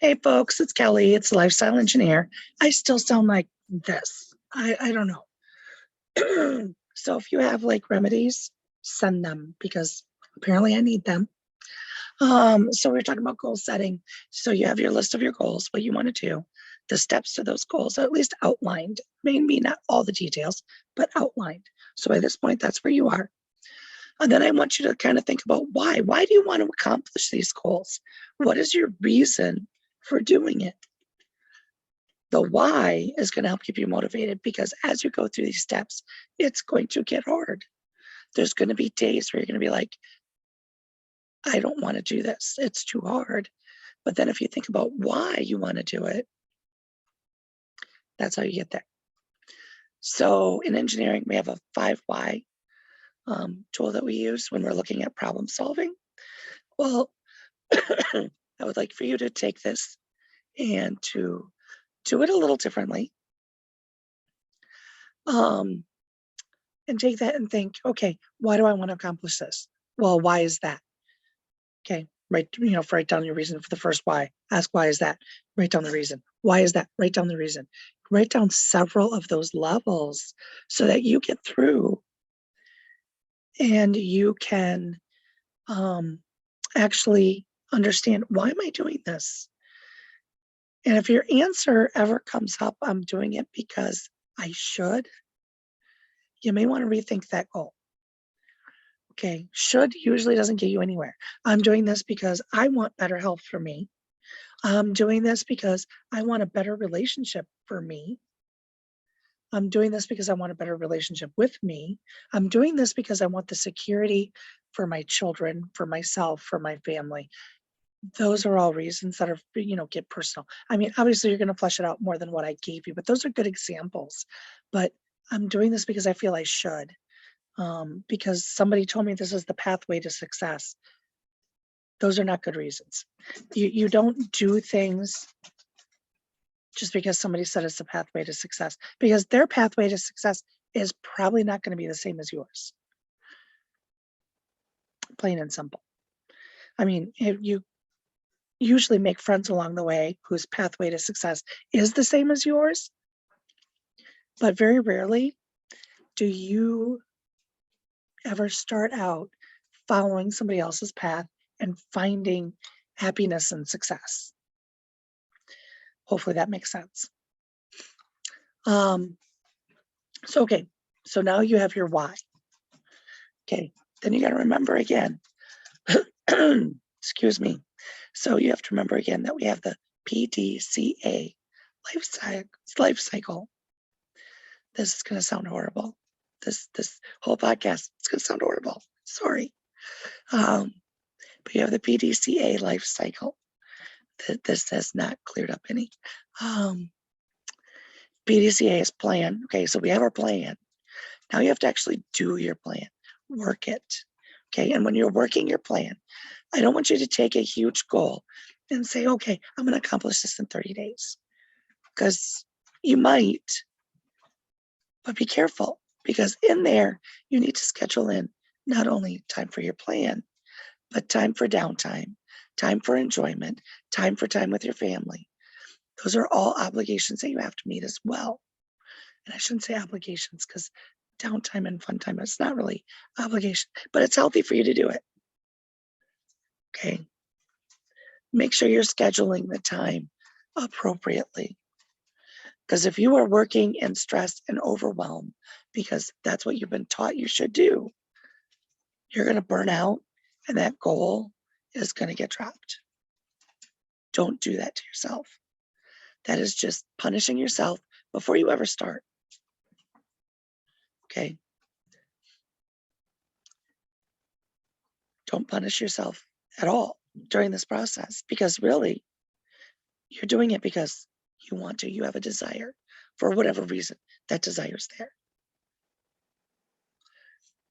Hey folks, it's Kelly. It's Lifestyle Engineer. I still sound like this. I don't know. So if you have like remedies, send them because apparently I need them. So we're talking about goal setting. So you have your list of your goals, what you want to do, the steps to those goals, at least outlined. Maybe not all the details, but outlined. So by this point, that's where you are. And then I want you to kind of think about why. Why do you want to accomplish these goals? What is your reason for doing it? The why is going to help keep you motivated because as you go through these steps, it's going to get hard. There's going to be days where you're going to be like, I don't want to do this. It's too hard. But then if you think about why you want to do it, that's how you get there. So in engineering, we have a 5 why tool that we use when we're looking at problem solving. Well, I would like for you to take this and to do it a little differently. And take that and think, okay, why do I want to accomplish this? Well, why is that? Okay, write down your reason for the first why. Ask why is that? Write down the reason. Why is that? Write down the reason. Write down several of those levels so that you get through and you can actually understand, why am I doing this? And if your answer ever comes up, I'm doing it because I should, you may want to rethink that goal. Okay, should usually doesn't get you anywhere. I'm doing this because I want better health for me. I'm doing this because I want a better relationship for me. I'm doing this because I want a better relationship with me. I'm doing this because I want the security for my children, for myself, for my family. Those are all reasons that are, get personal. I mean, obviously you're going to flesh it out more than what I gave you, but those are good examples. But I'm doing this because I feel I should. Because somebody told me this is the pathway to success. Those are not good reasons. You don't do things just because somebody said it's the pathway to success, because their pathway to success is probably not going to be the same as yours. Plain and simple. I mean, if you usually make friends along the way whose pathway to success is the same as yours, but very rarely do you ever start out following somebody else's path and finding happiness and success. Hopefully that makes sense. Okay, so now you have your why. Okay, then you got to remember again, excuse me. So you have to remember again that we have the PDCA life cycle. This is going to sound horrible. This whole podcast, it's going to sound horrible. Sorry. But you have the PDCA life cycle. This has not cleared up any. PDCA is plan. Okay, so we have our plan. Now you have to actually do your plan, work it. Okay, and when you're working your plan, I don't want you to take a huge goal and say, okay, I'm going to accomplish this in 30 days. Because you might, but be careful, because in there, you need to schedule in not only time for your plan, but time for downtime, time for enjoyment, time for time with your family. Those are all obligations that you have to meet as well. And I shouldn't say obligations because downtime and fun time, it's not really obligation, but it's healthy for you to do it. Okay. Make sure you're scheduling the time appropriately. Because if you are working in stress and overwhelm, because that's what you've been taught you should do, you're going to burn out and that goal is going to get dropped. Don't do that to yourself. That is just punishing yourself before you ever start. Okay. Don't punish yourself at all during this process, because really you're doing it because you want to. You have a desire for whatever reason. That desire is there.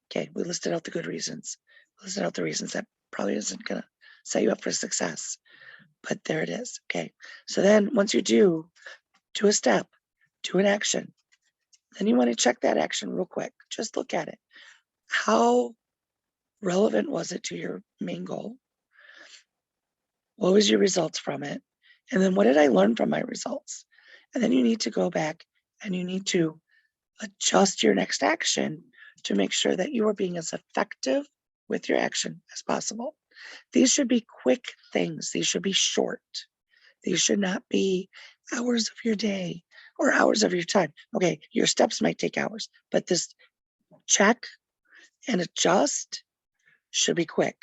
Okay, we listed out the good reasons. We listed out the reasons that probably isn't going to set you up for success. But there it is. Okay, so then once you do a step, do an action, then you want to check that action real quick. Just look at it. How relevant was it to your main goal? What was your results from it? And then what did I learn from my results? And then you need to go back and you need to adjust your next action to make sure that you are being as effective with your action as possible. These should be quick things. These should be short. These should not be hours of your day or hours of your time. Okay, your steps might take hours, but this check and adjust should be quick.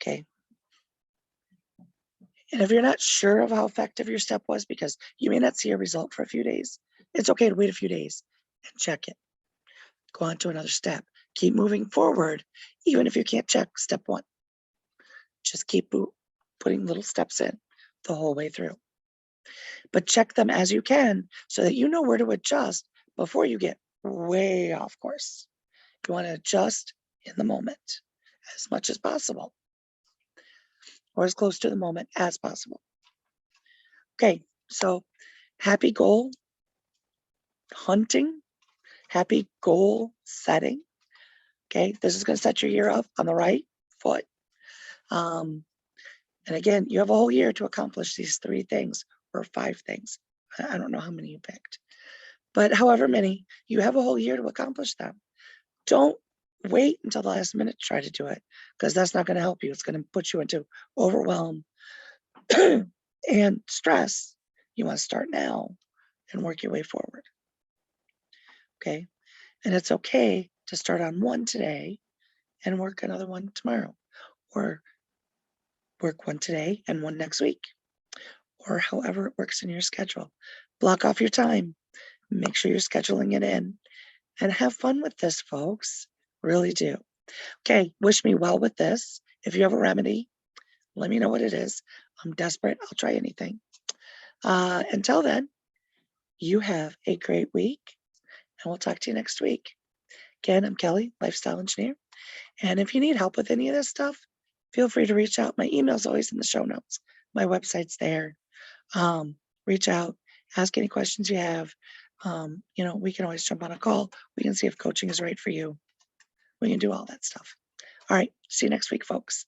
Okay. And if you're not sure of how effective your step was, because you may not see a result for a few days, it's okay to wait a few days and check it. Go on to another step. Keep moving forward, even if you can't check step one. Just keep putting little steps in the whole way through. But check them as you can so that you know where to adjust before you get way off course. You want to adjust in the moment as much as possible, or as close to the moment as possible. Okay, so happy goal hunting, happy goal setting. Okay, this is going to set your year up on the right foot. And again, you have a whole year to accomplish these 3 things or 5 things. I don't know how many you picked, but however many, you have a whole year to accomplish them. Don't wait until the last minute to try to do it, because that's not going to help you. It's going to put you into overwhelm and stress. You want to start now and work your way forward. Okay. And it's okay to start on one today and work another one tomorrow, or work one today and one next week, or however it works in your schedule. Block off your time. Make sure you're scheduling it in and have fun with this, folks. Really do. Okay, wish me well with this. If you have a remedy, let me know what it is. I'm desperate. I'll try anything. Until then, you have a great week, and we'll talk to you next week. Again, I'm Kelly, lifestyle engineer. And if you need help with any of this stuff, feel free to reach out. My email's always in the show notes. My website's there. Reach out, ask any questions you have. We can always jump on a call. We can see if coaching is right for you. We can do all that stuff. All right. See you next week, folks.